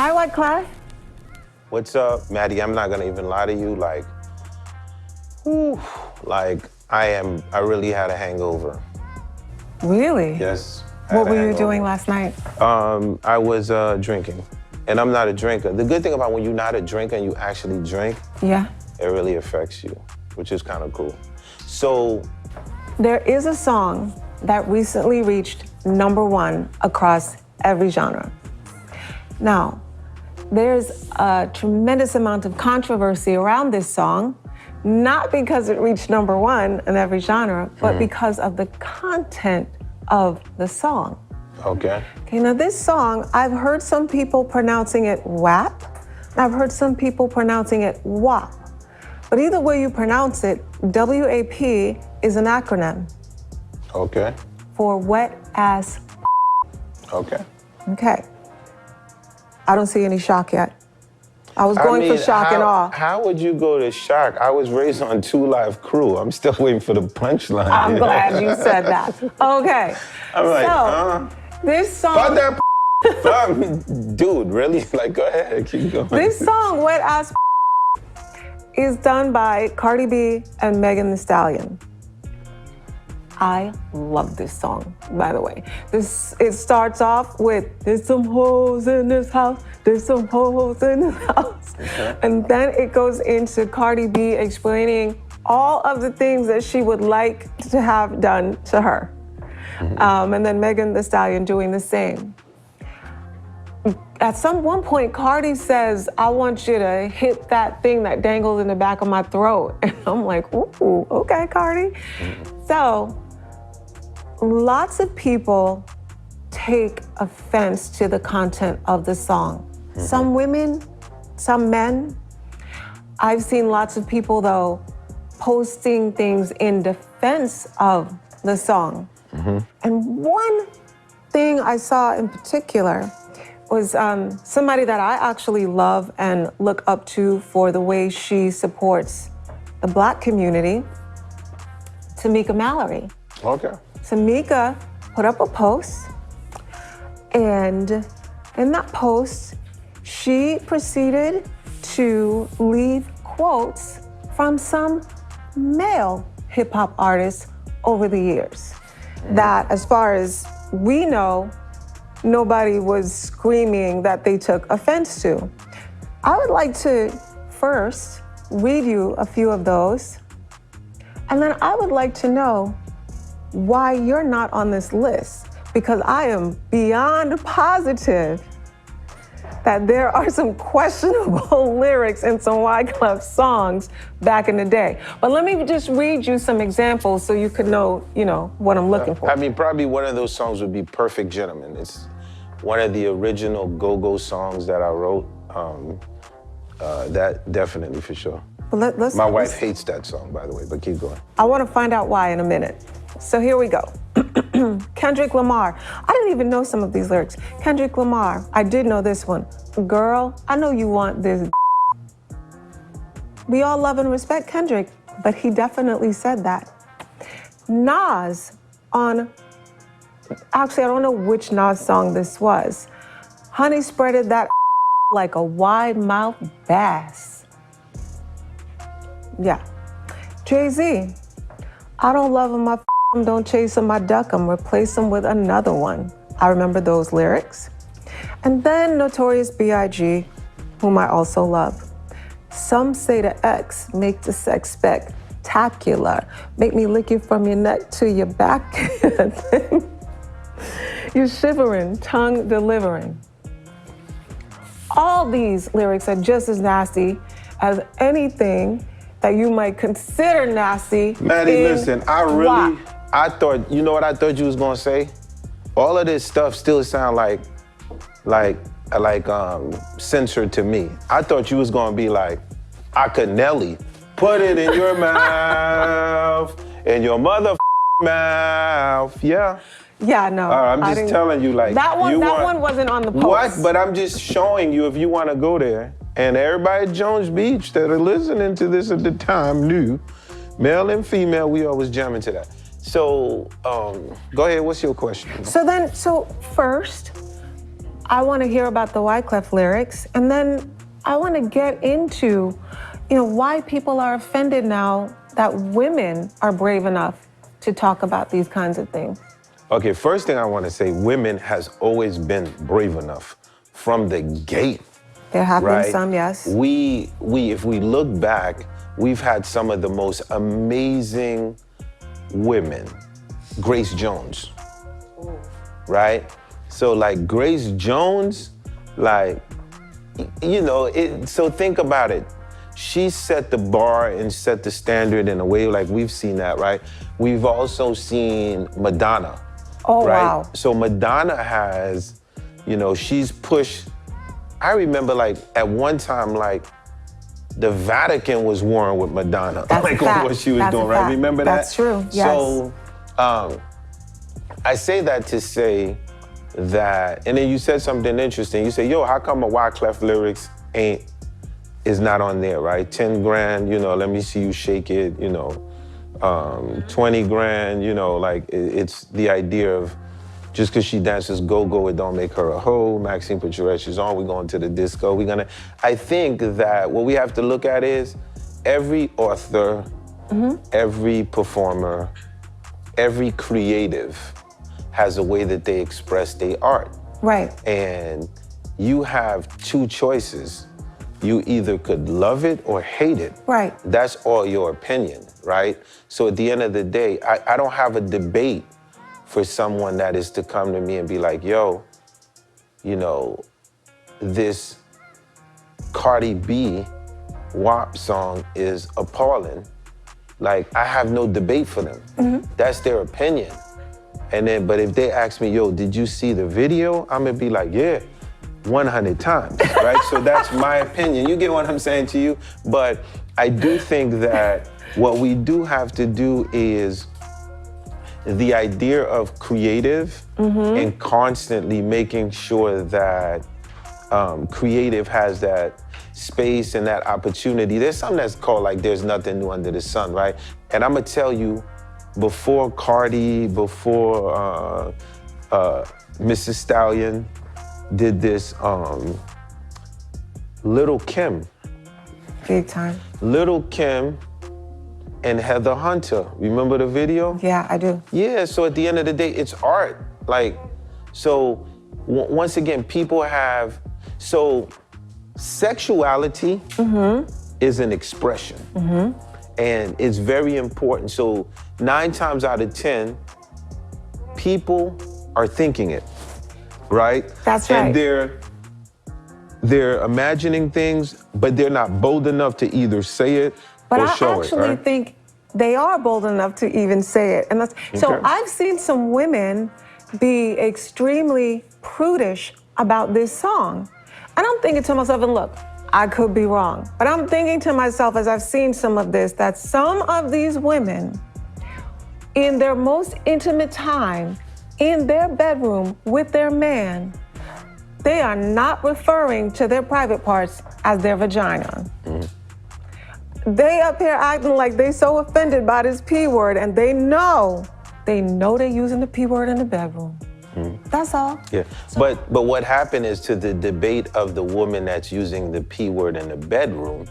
Hi, Wyclef. What's up, Maddi? I'm not gonna even lie to you. Like, whew, like I really had a hangover. Really? Yes. What were you doing last night? I was drinking, and I'm not a drinker. The good thing about when you're not a drinker and you actually drink, Yeah. it really affects you, which is kind of cool. So, there is a song that recently reached #1 across every genre. Now, there's a tremendous amount of controversy around this song, not because it reached #1 in every genre, but because of the content of the song. okay. Okay, now this song, I've heard some people pronouncing it WAP, and I've heard some people pronouncing it WAP. But either way you pronounce it, WAP is an acronym Okay. for wet ass. Okay. Okay. I don't see any shock yet. I was going for shock and awe. How would you go to shock? I was raised on 2 Live Crew. I'm still waiting for the punchline. I'm glad you said that. Okay. I'm like, so, this song. Fuck that. Fuck me. Dude, really? Like, go ahead, keep going. This song, Wet Ass, is done by Cardi B and Megan Thee Stallion. I love this song, by the way. It starts off with, there's some hoes in this house, there's some hoes in this house. Okay. And then it goes into Cardi B explaining all of the things that she would like to have done to her. And then Megan Thee Stallion doing the same. At one point, Cardi says, I want you to hit that thing that dangles in the back of my throat. And I'm like, ooh, okay, Cardi. So, lots of people take offense to the content of the song. Some women, some men. I've seen lots of people, though, posting things in defense of the song. And one thing I saw in particular was somebody that I actually love and look up to for the way she supports the Black community, Tamika Mallory. Okay. Tamika put up a post, and in that post, she proceeded to leave quotes from some male hip hop artists over the years that, as far as we know, nobody was screaming that they took offense to. I would like to first read you a few of those, and then I would like to know why you're not on this list, because I am beyond positive that there are some questionable lyrics in some Wyclef songs back in the day. But let me just read you some examples so you could know, what I'm looking for. I mean, probably one of those songs would be Perfect Gentleman. It's one of the original go-go songs that I wrote. That definitely for sure. But My wife hates that song, by the way, but keep going. I want to find out why in a minute. So here we go. Kendrick Lamar. I didn't even know some of these lyrics. Kendrick Lamar, I did know this one. Girl, I know you want this. We all love and respect Kendrick, but he definitely said that. Nas actually, I don't know which Nas song this was. Honey spreaded that like a wide-mouthed bass. Yeah. Jay-Z, I don't love him, I him, don't chase him, I duck him, replace him with another one. I remember those lyrics. And then Notorious B.I.G., whom I also love. Some say the X make the sex spectacular. Make me lick you from your neck to your back. You're shivering, tongue delivering. All these lyrics are just as nasty as anything that you might consider nasty. Maddi, listen, I thought, you know what I thought you was gonna say? All of this stuff still sound like censored to me. I thought you was gonna be like, Acanelli, put it in your mouth, in your mother mouth, yeah. Yeah, no. I'm just telling you, like, that one wasn't on the post. What? But I'm just showing you if you want to go there. And everybody at Jones Beach that are listening to this at the time knew, male and female, we always jamming to that. So, go ahead, what's your question? So first, I want to hear about the Wyclef lyrics, and then I want to get into, why people are offended now that women are brave enough to talk about these kinds of things. Okay, first thing I want to say, women has always been brave enough from the gate. There have right? been some, yes. If we look back, we've had some of the most amazing women. Grace Jones, right? So like Grace Jones, like, so think about it. She set the bar and set the standard in a way like we've seen that, right? We've also seen Madonna. Oh, right? wow. So Madonna has, she's pushed. I remember like at one time, like the Vatican was warring with Madonna. That's like a fact. what she was That's doing, a right? fact. Remember that? That's true, yes. So I say that to say that, and then you said something interesting. You say, yo, how come a Wyclef lyrics is not on there, right? 10 grand, let me see you shake it, 20 grand, like it's the idea of just because she dances go-go, it don't make her a hoe. Maxine, put your red shoes on, we're going to the disco. I think that what we have to look at is every author, every performer, every creative has a way that they express their art. Right. And you have two choices. You either could love it or hate it. Right. That's all your opinion, right? So at the end of the day, I don't have a debate for someone that is to come to me and be like, yo, this Cardi B WAP song is appalling. Like, I have no debate for them. That's their opinion. But if they ask me, yo, did you see the video? I'm gonna be like, yeah, 100 times, right? So that's my opinion. You get what I'm saying to you? But I do think that what we do have to do is the idea of creative and constantly making sure that creative has that space and that opportunity. There's something that's called like there's nothing new under the sun, right? And I'm gonna tell you, before Cardi, before Mrs. Stallion did this, Little Kim. Big time. Little Kim and Heather Hunter. Remember the video? Yeah, I do. Yeah, so at the end of the day, it's art. Like, so once again, people have, so sexuality is an expression. And it's very important. So 9 times out of 10, people are thinking it, right? That's right. And they're imagining things, but they're not bold enough to either say it But or I show actually it, right? think they are bold enough to even say it. And so Okay. I've seen some women be extremely prudish about this song. And I'm thinking to myself, and look, I could be wrong, but I'm thinking to myself as I've seen some of this, that some of these women in their most intimate time, in their bedroom with their man, they are not referring to their private parts as their vagina. They up here acting like they so offended by this P word, and they know they're using the P word in the bedroom. That's all. Yeah, but what happened is, to the debate of the woman that's using the P word in the bedroom,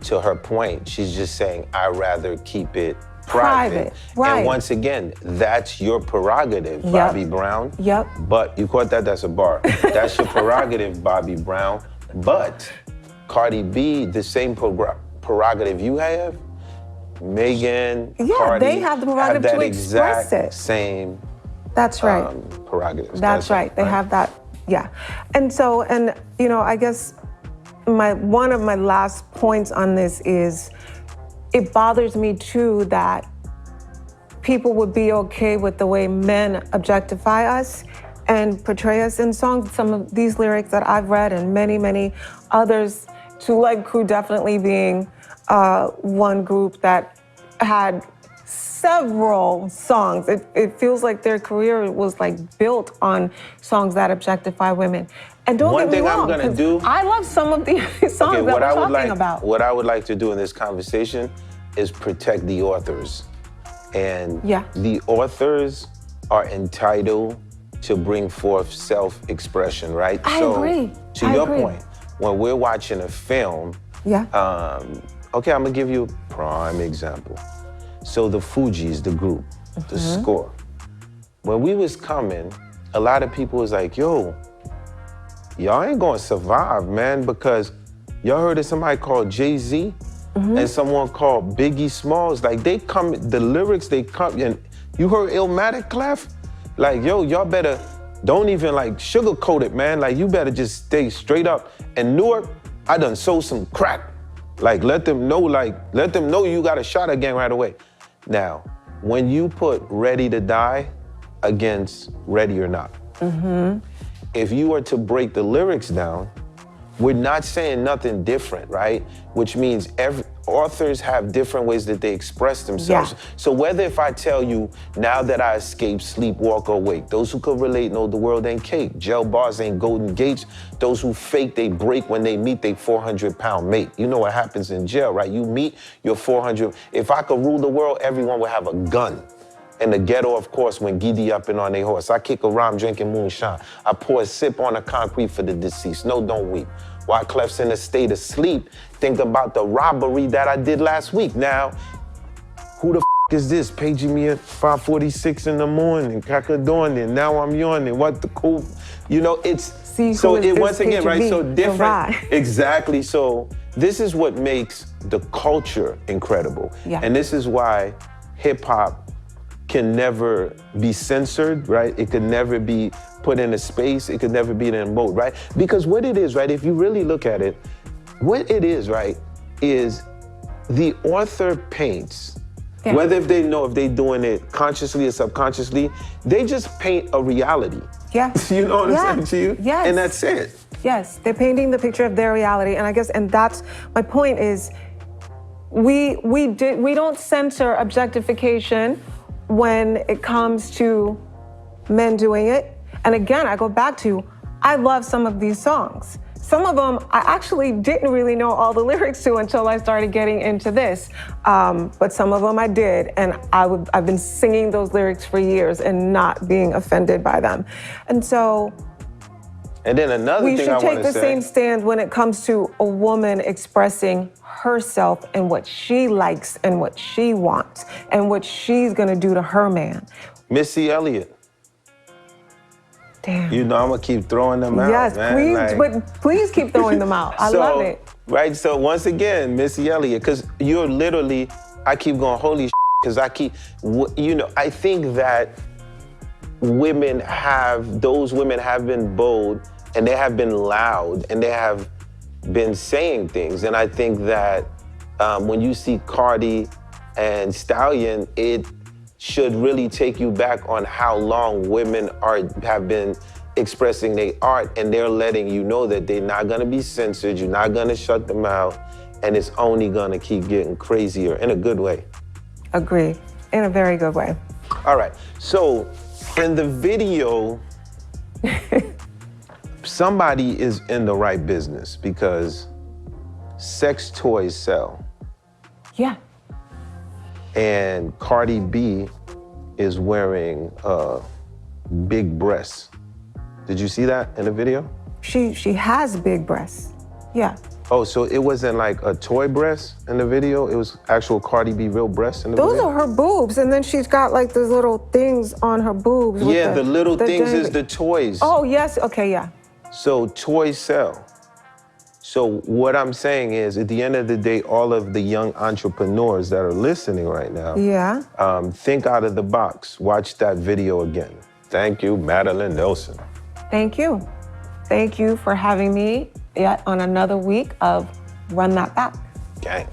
to her point, she's just saying, I'd rather keep it private. Right. And once again, that's your prerogative, Yep. Bobby Brown. Yep. But you caught that? That's a bar. That's your prerogative, Bobby Brown. But Cardi B, the same prerogative you have, Megan, Yeah, Cardi, they have the prerogative that to express exact it. same That's right. prerogatives. That's right. They have that. Yeah. And so, I guess one of my last points on this is, it bothers me too that people would be okay with the way men objectify us and portray us in songs. Some of these lyrics that I've read, and many, many others, Two Leg Crew definitely being one group that had several songs. It feels like their career was like built on songs that objectify women. And don't One get me thing I'm wrong, gonna 'cause do- I love some of these songs that we're talking about. What I would like to do in this conversation is protect the authors. And Yeah. the authors are entitled to bring forth self-expression, right? I agree. To your point, when we're watching a film, yeah. Okay, I'm gonna give you a prime example. So the Fugees, the group, the score. When we was coming, a lot of people was like, yo, y'all ain't gonna survive, man, because y'all heard of somebody called Jay-Z and someone called Biggie Smalls. Like they come, the lyrics, they come, and you heard Illmatic Clef? Like, yo, y'all better, don't even like sugarcoat it, man. Like you better just stay straight up. And Newark, I done sold some crack. Like let them know you got a shot again right away. Now, when you put Ready to Die against Ready or Not, if you were to break the lyrics down, we're not saying nothing different, right? Which means authors have different ways that they express themselves. Yeah. So whether if I tell you, now that I escape, sleep, walk, or wake, those who could relate know the world ain't cake. Jail bars ain't golden gates. Those who fake, they break when they meet they 400-pound mate. You know what happens in jail, right? You meet your 400. If I could rule the world, everyone would have a gun. In the ghetto, of course, when giddy up and on their horse. I kick a rhyme drinking moonshine. I pour a sip on the concrete for the deceased. No, don't weep. Wyclef's in a state of sleep. Think about the robbery that I did last week. Now, who the is this paging me at 5:46 in the morning, crack-a-dawning, now I'm yawning, what the cool, you know, it's, See, so it once again, right, so different, right. Exactly, so this is what makes the culture incredible. Yeah. And this is why hip-hop can never be censored, right? It could never be put in a space. It could never be in a mode, right? Because what it is, right, if you really look at it, what it is, right, is the author paints, whether if they know if they're doing it consciously or subconsciously, they just paint a reality. Yeah. You know what I'm saying to you? Yes. And that's it. Yes, they're painting the picture of their reality. And I guess, and that's, my point is, we don't censor objectification when it comes to men doing it. And again, I go back to, I love some of these songs. Some of them I actually didn't really know all the lyrics to until I started getting into this. But some of them I did, and I've been singing those lyrics for years and not being offended by them. And so, and then another thing I want to say, we should take the same stand when it comes to a woman expressing herself and what she likes and what she wants and what she's gonna do to her man. Missy Elliott. Damn. You know, I'm gonna keep throwing them out, yes, man. please, like, but please keep throwing them out. I love it. Right, so once again, Missy Elliott, because you're literally, I keep going, holy shit, because I keep, you know, I think that those women have been bold and they have been loud and they have been saying things. And I think that when you see Cardi and Stallion, it should really take you back on how long women have been expressing their art, and they're letting you know that they're not gonna be censored, you're not gonna shut them out, and it's only gonna keep getting crazier in a good way. Agree, in a very good way. All right, so in the video, somebody is in the right business because sex toys sell. Yeah. And Cardi B is wearing big breasts. Did you see that in the video? She has big breasts, yeah. Oh, so it wasn't like a toy breast in the video? It was actual Cardi B real breasts in the video? Those are her boobs, and then she's got like those little things on her boobs. Yeah, the little things is the toys. Oh, yes, okay, yeah. So toys sell. So what I'm saying is, at the end of the day, all of the young entrepreneurs that are listening right now, think out of the box. Watch that video again. Thank you, Madeline Nelson. Thank you. Thank you for having me yet on another week of Run That Back. Gang.